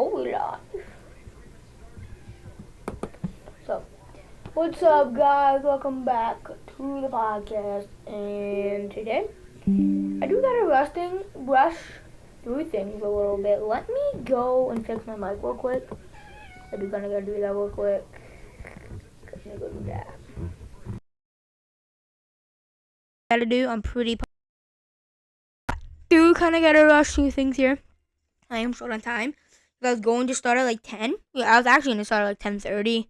Oh, we live. So, what's up, guys? Welcome back to the podcast. And today, I do gotta rush through things a little bit. Let me go and fix my mic real quick. I do kinda gotta do that real quick. Let me go do that. Gotta do. I'm pretty. Do kinda gotta rush through things here. I am short on time. I was going to start at like 10. Yeah, I was actually gonna start at like 10:30.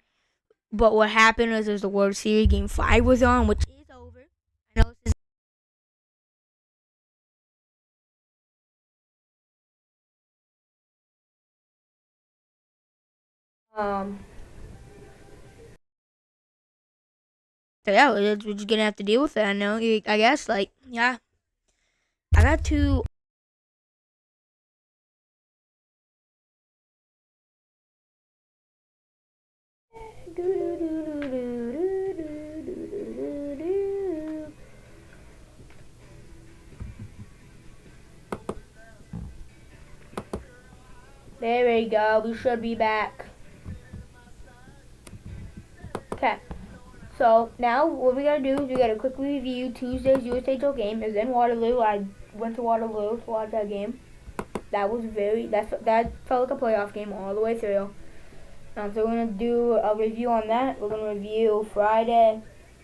But what happened is the World Series Game 5 was on, which is over. I know this is um. So yeah, we're just gonna have to deal with it. I know. I guess like yeah, I got to. There we go. We should be back. Okay. So now what we gotta do is we gotta quickly review Tuesday's USHL game. It was in Waterloo. I went to Waterloo to watch that game. That felt like a playoff game all the way through. So we're gonna do a review on that. We're gonna review Friday.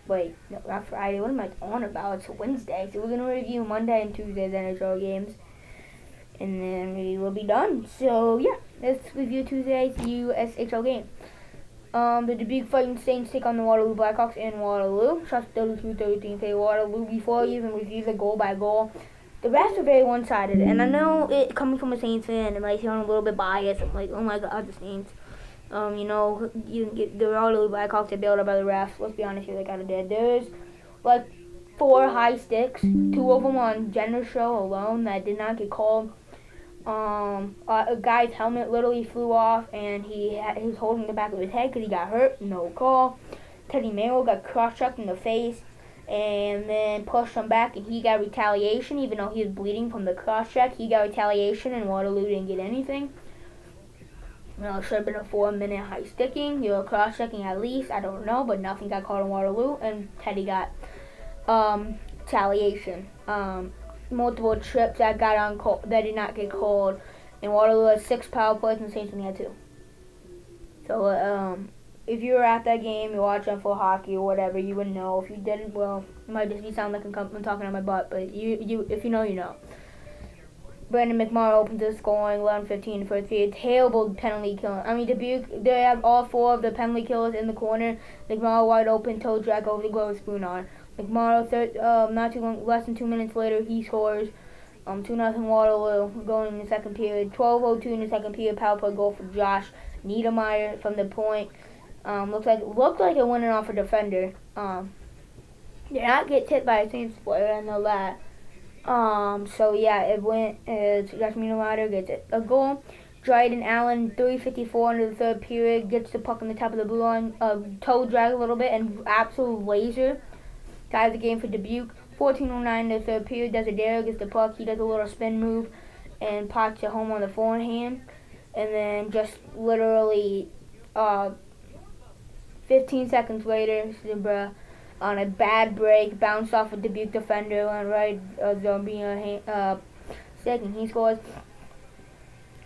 Wait, no, not Friday. What am I on about? It's Wednesday. So we're gonna review Monday and Tuesday's NHL games, and then we will be done. So yeah, let's review Tuesday's USHL game. The Dubuque Fighting Saints take on the Waterloo Blackhawks in Waterloo. Shots 32-13 for Waterloo. Before you even review the goal by goal, the refs are very one-sided, and I know it coming from a Saints fan, it might sound a little bit biased. I'm like, oh my God, the Saints. You get the Waterloo Blackhawks are bailed out by the refs. Let's be honest here, they kind of did. There's like 4 high sticks, 2 of them on Jenner's show alone that did not get called. A guy's helmet literally flew off, and he was holding the back of his head because he got hurt. No call. Teddy Merrill got cross-checked in the face, and then pushed him back, and he got retaliation. Even though he was bleeding from the cross-check, he got retaliation, and Waterloo didn't get anything. It should have been a 4-minute high sticking. You were cross-checking at least. I don't know, but nothing got called in Waterloo, and Teddy got retaliation. Multiple trips that that did not get called, and Waterloo had 6 power plays, and the Saints only had 2. So if you were at that game, you're watching for hockey or whatever, you would know. If you didn't, well, it might just be sound like I'm talking on my butt, but if you know, you know. Brandon McMahon opens the scoring, 11-15 for a terrible penalty kill. I mean, Dubuque, they have all 4 of the penalty killers in the corner. McMahon wide open, toe drag over the glove with spoon on. McMahon, not too long, less than 2 minutes later, he scores 2-0 Waterloo going in the second period. 12:02 in the second period, power play goal for Josh Niedermeyer from the point. Looked like it went off a defender. Did not get hit by a Saints player, I know that. So yeah, it went, Josh Niedermeyer gets a goal. Dryden Allen, 3:54 into the third period, gets the puck on the top of the blue line, toe drag a little bit, and absolute laser ties the game for Dubuque. 14:09 in the third period, Desidero gets the puck, he does a little spin move, and pots it home on the forehand. And then just literally, 15 seconds later, Zimbra on a bad break, bounced off a Dubuque defender, went right being a second. He scores.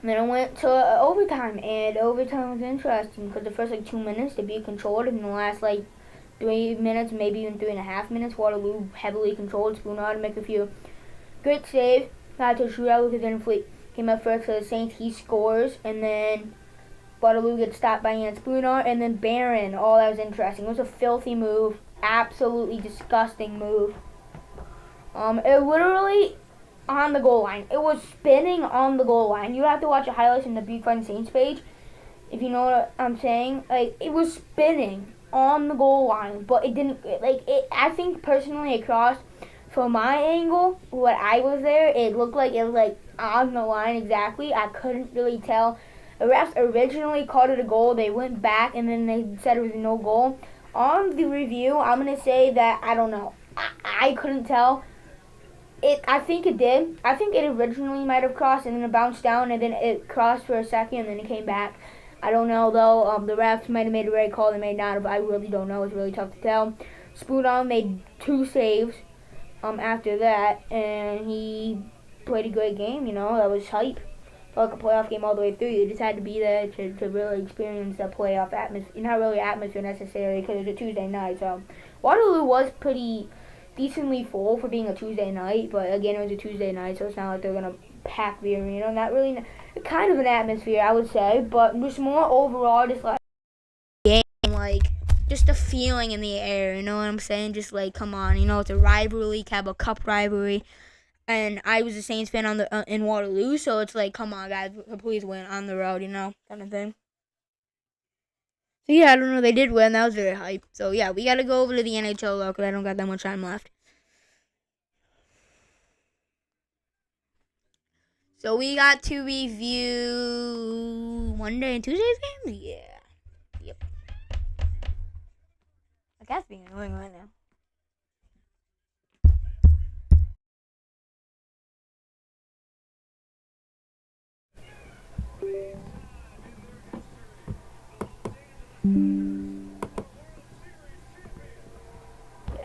And then it went to overtime, and overtime was interesting because the first 2 minutes Dubuque controlled, and the last 3 minutes, maybe even 3.5 minutes, Waterloo heavily controlled. Spooner to make a few great saves. Got to shootout because then Fleet came up first for the Saints. He scores, and then Waterloo gets stopped by Ian Spooner, and then Barron. Oh, that was interesting. It was a filthy move. Absolutely disgusting move. It literally on the goal line. It was spinning on the goal line. You have to watch the highlights in the Big Fun Saints page if you know what I'm saying. It was spinning on the goal line, but it didn't. I think personally across from my angle, when I was there, it looked like it was on the line exactly. I couldn't really tell. The refs originally called it a goal. They went back and then they said it was no goal. On the review, I'm going to say that, I don't know. I couldn't tell. I think it did. I think it originally might have crossed and then it bounced down and then it crossed for a second and then it came back. I don't know though. The refs might have made a red call. They may not have. I really don't know. It's really tough to tell. Spoonall made 2 saves after that, and he played a great game. You know, that was hype. Like a playoff game all the way through. You just had to be there to really experience that playoff atmosphere. Not really atmosphere necessarily because it was a Tuesday night. So Waterloo was pretty decently full for being a Tuesday night, but again, it was a Tuesday night, so it's not like they're gonna pack the arena. Not really, kind of an atmosphere, I would say, but just more overall, just like game, like just the feeling in the air. You know what I'm saying? Just like, come on, you know, it's a rivalry, Cabo Cup rivalry. And I was a Saints fan on the in Waterloo, so it's like, come on, guys, please win on the road, you know, kind of thing. So yeah, I don't know, they did win. That was very hype. So yeah, we gotta go over to the NHL though, because I don't got that much time left. So we got to review Monday and Tuesday's games. Yeah, yep. My cat's being annoying right now.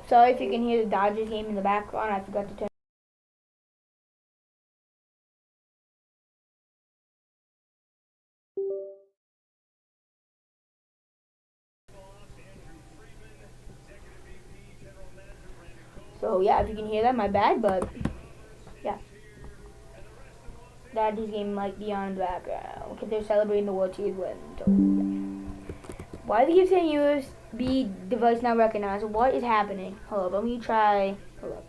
Sorry if you can hear the Dodgers game in the background. I forgot to turn. So yeah, if you can hear that, my bad. But yeah, Dodgers game might be on the background because they're celebrating the World Series win. So, yeah. Why do they keep saying USB device not recognized? What is happening? Hold up, let me try. Hold up.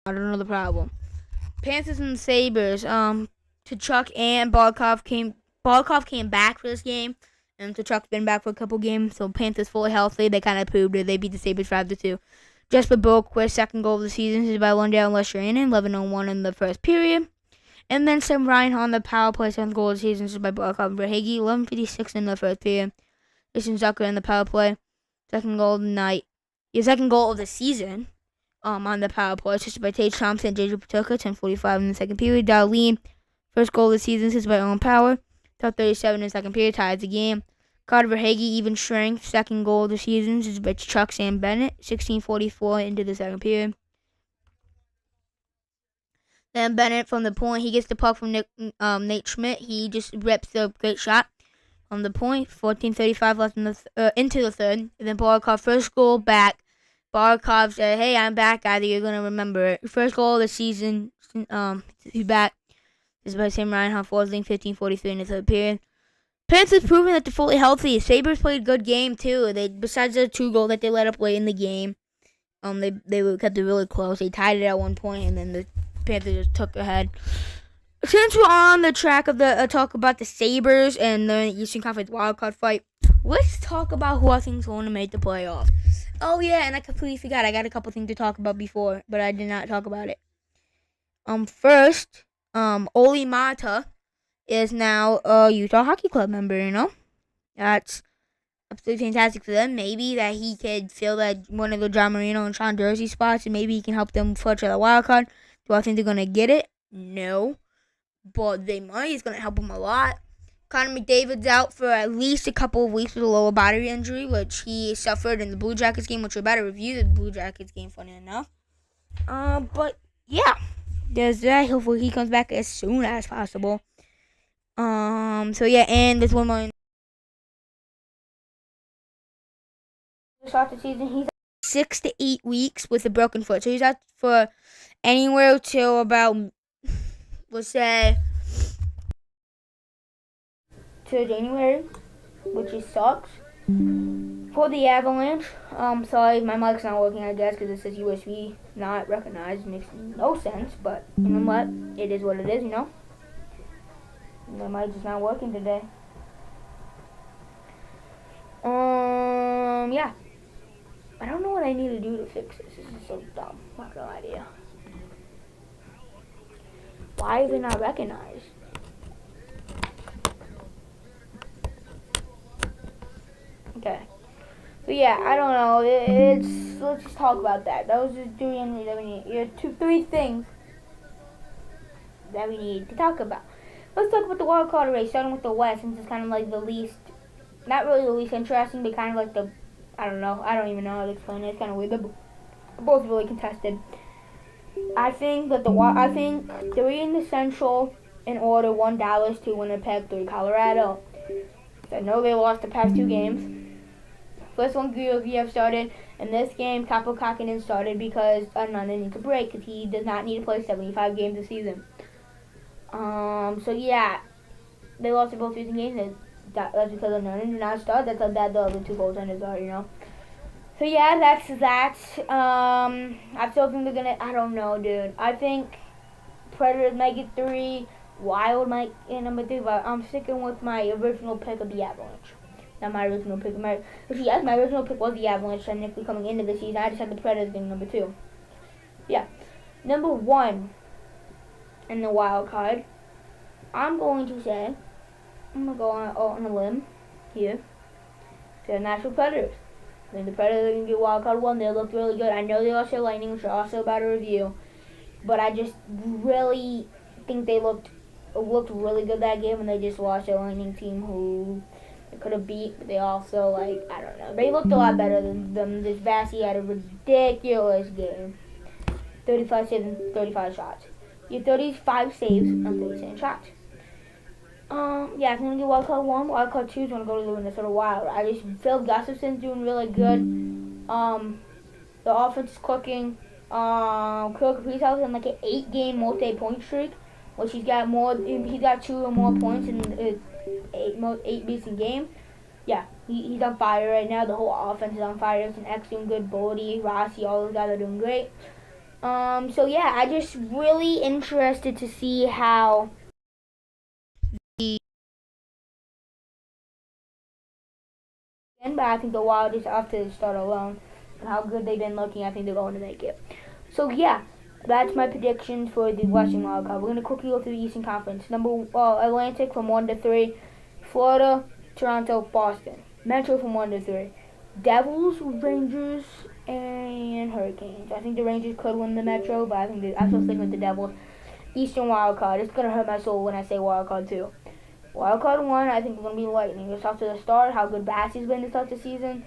I don't know the problem. Panthers and Sabres. Tkachuk and Barkov came back for this game, and Tkachuk's been back for a couple games. So Panthers fully healthy. They kind of proved it. They beat the Sabres 5-2. Jesper Boquist, second goal of the season, is by one down Lester Inning, 11:01 in the first period. And then Sam Reinhart on the power play, seventh goal of the season, is by Barkov and Verhaeghe, 11:56 in the first period. Jason Zucker in the power play, second goal of the night. His second goal of the season. On the power play, assisted by Tage Thompson and JJ Patoka, 10:45 in the second period. Darlene, first goal of the season, assisted by Owen Power, 12:37 in the second period, ties the game. Carter Verhaeghe, even strength, second goal of the season, assisted by Chuck Sam Bennett, 16:44 into the second period. Then Bennett from the point, he gets the puck from Nate Schmidt. He just rips the great shot on the point. 14:35 left in into the third. And then Barkov, first goal back. Barkov said, "Hey, I'm back, guys. You're gonna remember it. First goal of the season. He's back. This is by Sam Reinhart, Forsling, 15:43 in the third period. Panthers proving that they're fully healthy. Sabres played a good game too. They, besides the 2 goal that they let up late in the game, they kept it really close. They tied it at one point, and then the Panthers just took ahead. Since we're on the track of the talk about the Sabres and the Eastern Conference wildcard fight, let's talk about who I think is going to make the playoffs. Oh yeah, and I completely forgot. I got a couple things to talk about before, but I did not talk about it. First, Oli Mata is now a Utah Hockey Club member. You know, that's absolutely fantastic for them. Maybe that he could fill that one of the John Marino and Sean Jersey spots, and maybe he can help them flush out the wild card. Do I think they're gonna get it? No, but they might. It's gonna help them a lot. Connor McDavid's out for at least a couple of weeks with a lower body injury, which he suffered in the Blue Jackets game, which we're about to review the Blue Jackets game, funny enough. But yeah, there's that. Hopefully he comes back as soon as possible. So yeah, and there's one more. To start the season, he's 6 to 8 weeks with a broken foot, so he's out for anywhere till about, let's say, to January, which is sucks for the Avalanche. Sorry, my mic's not working, I guess, because it says USB not recognized. It makes no sense, but you know what? It is what it is, you know? My mic's just not working today. Yeah. I don't know what I need to do to fix this. This is so dumb. Not gonna lie to you. Why is it not recognized? Okay. But yeah, I don't know. It's let's just talk about that. Those are three things that we need to talk about. Let's talk about the wild card race, starting with the West, since it's kind of like the least, not really the least interesting, but kind of like the, I don't know. I don't even know how to explain it. It's kind of weird. They're both really contested. I think that I think three in the Central in order: one Dallas, two Winnipeg, three Colorado. I know they lost the past two games. First one Georgiev started, and this game Kaapo Kakinen started because Ananda needs a break because he does not need to play 75 games a season. So yeah, they lost both season games. That's because Ananda did not start. That's how bad the other two goaltenders are, you know. So yeah, that's that. I still think they're gonna. I don't know, dude. I think Predators might get three. Wild might get number three, but I'm sticking with my original pick of the Avalanche. Not my original pick. My original pick was the Avalanche, technically coming into the season. I just had the Predators getting number two. Yeah, number one in the wild card. I'm going to say I'm gonna go on a limb here. The Nashville Predators. I think the Predators are gonna get wild card one. They looked really good. I know they lost their Lightning, which are also about to review, but I just really think they looked really good that game, and they just lost their Lightning team who they could have beat. But they also I don't know. They looked a lot better than them. This Vasi had a ridiculous game. 35 saves and 35 shots. He had 35 saves and 37 shots. Yeah, I'm gonna get wild card one. Wild card two is gonna go to the Minnesota Wild. I just Phil Gustafson's doing really good. The offense is cooking. Kirill Kaprizov's in like an 8-game multi-point streak, which he's got more. He's got 2 or more points in eight recent games. Yeah, he's on fire right now. The whole offense is on fire. It's an excellent good. Bodie, Rossi, all those guys are doing great. So yeah, I just really interested to see how but I think the Wild is off to the start alone. And how good they've been looking, I think they're going to make it. So yeah, that's my predictions for the Western Wild Card. We're gonna quickly go through the Eastern Conference. Atlantic from 1 to 3, Florida, Toronto, Boston. Metro from 1 to 3, Devils, Rangers, and Hurricanes. I think the Rangers could win the Metro, but I'm still sticking with the Devils. Eastern Wild Card. It's gonna hurt my soul when I say Wild Card 2. Wild Card 1, I think it's going to be Lightning. It's off to the start, how good Vasi's been to start the season.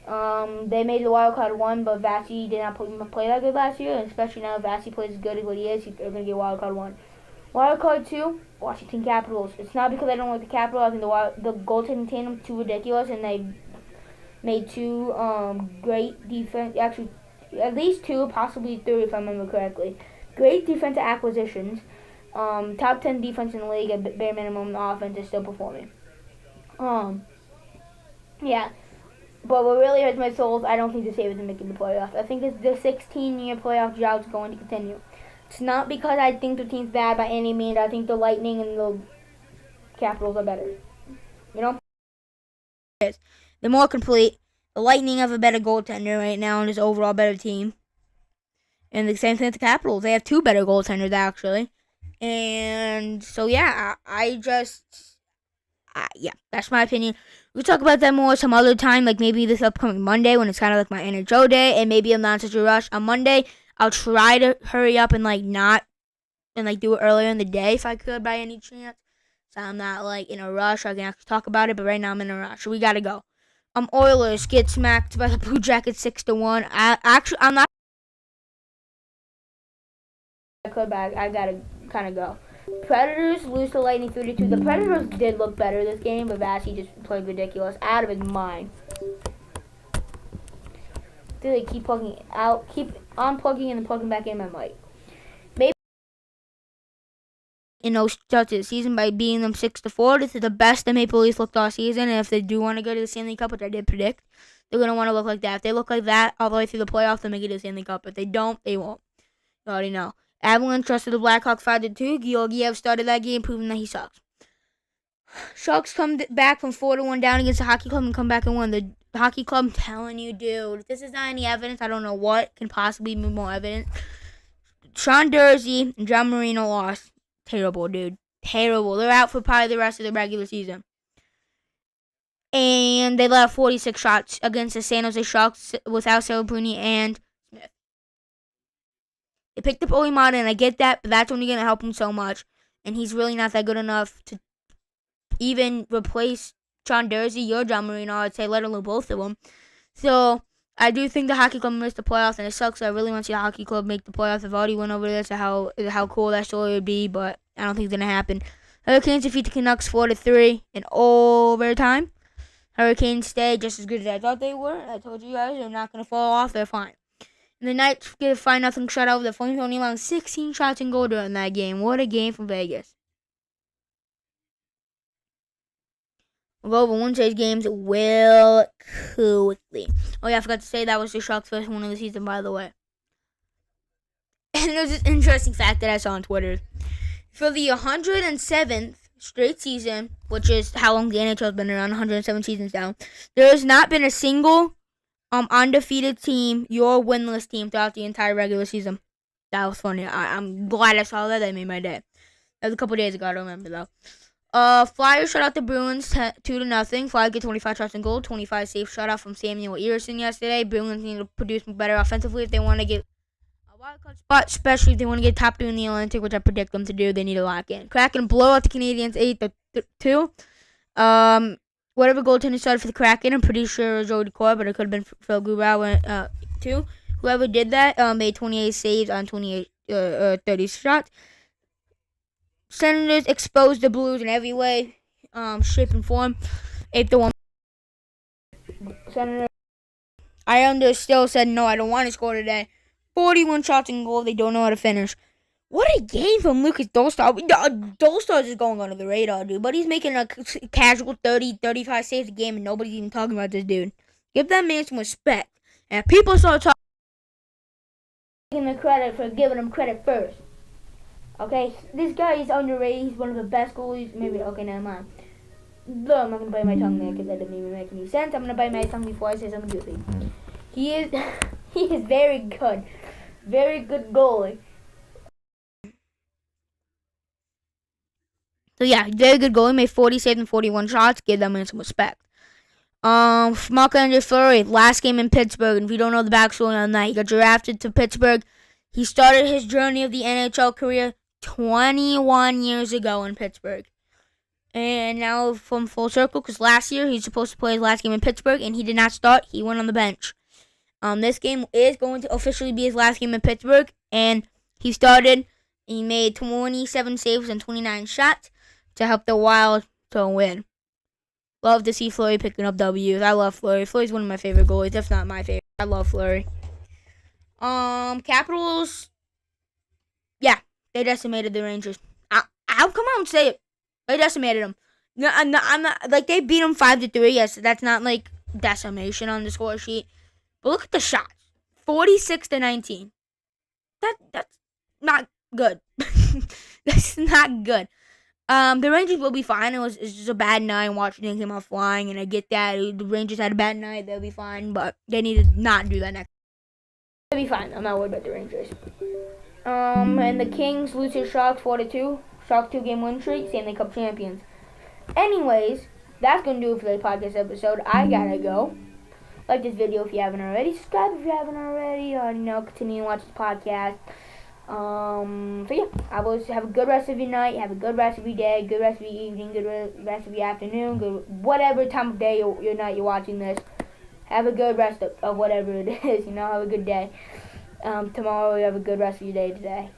They made the Wild Card 1, but Vasi did not play that good last year, and especially now Vasi plays as good as what he is, they're going to get Wild Card 1. Wild Card 2, Washington Capitals. It's not because I don't like the Capitals. I think the goaltending tandem too ridiculous, and they made 2 great defense, actually at least 2, possibly 3 if I remember correctly. Great defensive acquisitions. Top 10 defense in the league at bare minimum. The offense is still performing. Yeah. But what really hurts my soul is I don't think the Sabres are making the playoffs. I think the 16-year playoff drought is going to continue. It's not because I think the team's bad by any means. I think the Lightning and the Capitals are better. You know? They're more complete. The Lightning have a better goaltender right now and is overall better team. And the same thing with the Capitals. They have 2 better goaltenders, actually. And so, yeah, yeah, that's my opinion. We'll talk about that more some other time, like maybe this upcoming Monday when it's kind of like my NHL day, and maybe I'm not in such a rush. On Monday, I'll try to hurry up and do it earlier in the day if I could by any chance. So I'm not in a rush. I can actually talk about it, but right now I'm in a rush. So we gotta go. Oilers get smacked by the Blue Jackets 6-1. I'm not. I could, but I gotta kind of go. Predators lose to Lightning 3-2. The Predators did look better this game, but Vasi just played ridiculous, out of his mind. They keep plugging out, keep unplugging and then plugging back in my mic. Maybe start to the season by beating them 6-4. This is the best the Maple Leafs looked all season, and if they do want to go to the Stanley Cup, which I did predict, they're gonna want to look like that. If they look like that all the way through the playoffs, they'll make it to the Stanley Cup. If they don't, they won't. You already know. Avalanche trusted the Blackhawks 5-2. Georgiev started that game, proving that he sucks. Sharks come back from 4-1 down against the Hockey Club and come back and win. The Hockey Club, I'm telling you, dude, if this is not any evidence, I don't know what can possibly be more evidence. Sean Durzi and John Marino lost. Terrible, dude. Terrible. They're out for probably the rest of the regular season. and they let 46 shots against the San Jose Sharks without Celebrini and Smith. They picked up Olimata, and I get that, but that's only going to help him so much, and he's really not that good enough to even replace John Dursey or John Marino, I'd say, let alone both of them. So I do think the hockey club missed the playoffs, and it sucks. I really want to see the hockey club make the playoffs. I've already went over this, how cool that story would be, but I don't think it's going to happen. Hurricanes defeat the Canucks 4-3 in overtime. Hurricanes stay just as good as I thought they were. I told you guys they're not going to fall off. They're fine. And the Knights get a 5-0 shutout. The Flames only allowed 16 shots in goal during that game. What a game from Vegas. We'll go over Wednesday's games real quickly. Oh yeah, I forgot to say that was the Sharks' first win of the season, by the way. And there's this interesting fact that I saw on Twitter. For the 107th straight season, which is how long the NHL has been around, 107 seasons now, there has not been a single undefeated team, your winless team, throughout the entire regular season. That was funny. I'm glad I saw that. That made my day. That was a couple days ago. I don't remember though. Flyers shut out the Bruins 2-0. Flyers get 25 shots in goal, 25 safe shutout from Samuel Ersson yesterday. Bruins need to produce better offensively if they want to get a wild card spot, especially if they want to get top 2 in the Atlantic, which I predict them to do. They need to lock in. Kraken blow out the Canadiens 8-2. Whatever goaltender started for the Kraken, I'm pretty sure it was Joey Decor, but it could have been Phil Grubauer too. Whoever did that made 28 saves on 30 shots. Senators exposed the Blues in every way, shape, and form. 8-1. Senators. Islanders still said, no, I don't want to score today. 41 shots in goal. They don't know how to finish. What a game from Lucas Dolstar. Dolstar is going under the radar, dude. But he's making a casual 30, 35 saves a game, and nobody's even talking about this dude. Give that man some respect. And people start taking the credit for giving him credit first. Okay, this guy is underrated. He's one of the best goalies. Maybe, okay, never mind. No, I'm not going to bite my tongue there because that didn't even make any sense. I'm going to bite my tongue before I say something goofy. He is very good. Very good goalie. So, yeah, very good goalie. Made 40 saves and 41 shots. Give that man some respect. Marc-Andre Fleury, last game in Pittsburgh. And if you don't know the backstory on that, he got drafted to Pittsburgh. He started his journey of the NHL career 21 years ago in Pittsburgh. And now from full circle, because last year he's supposed to play his last game in Pittsburgh, and he did not start. He went on the bench. This game is going to officially be his last game in Pittsburgh, and he started. He made 27 saves and 29 shots to help the Wild to win. Love to see Fleury picking up W's. I love Fleury. Fleury's one of my favorite goalies, if not my favorite. I love Fleury. Capitals. Yeah, they decimated the Rangers. I'll come out and say it. They decimated them. No, I'm not like they beat them 5-3. Yes, that's not like decimation on the score sheet. But look at the shots. 46-19. That's not good. That's not good. The Rangers will be fine. It's just a bad night. Washington came out flying, and I get that. The Rangers had a bad night. They'll be fine, but they need to not do that next. They'll be fine. I'm not worried about the Rangers. And the Kings lose to Sharks 4-2. Sharks 2-game win streak. Stanley Cup champions. Anyways, that's gonna do it for the podcast episode. I gotta go. Like this video if you haven't already. Subscribe if you haven't already. Continue to watch the podcast. So yeah, I will have a good rest of your night, have a good rest of your day, good rest of your evening, good rest of your afternoon, good whatever time of day or your night you're watching this. Have a good rest of whatever it is, have a good day. Tomorrow you have a good rest of your day today.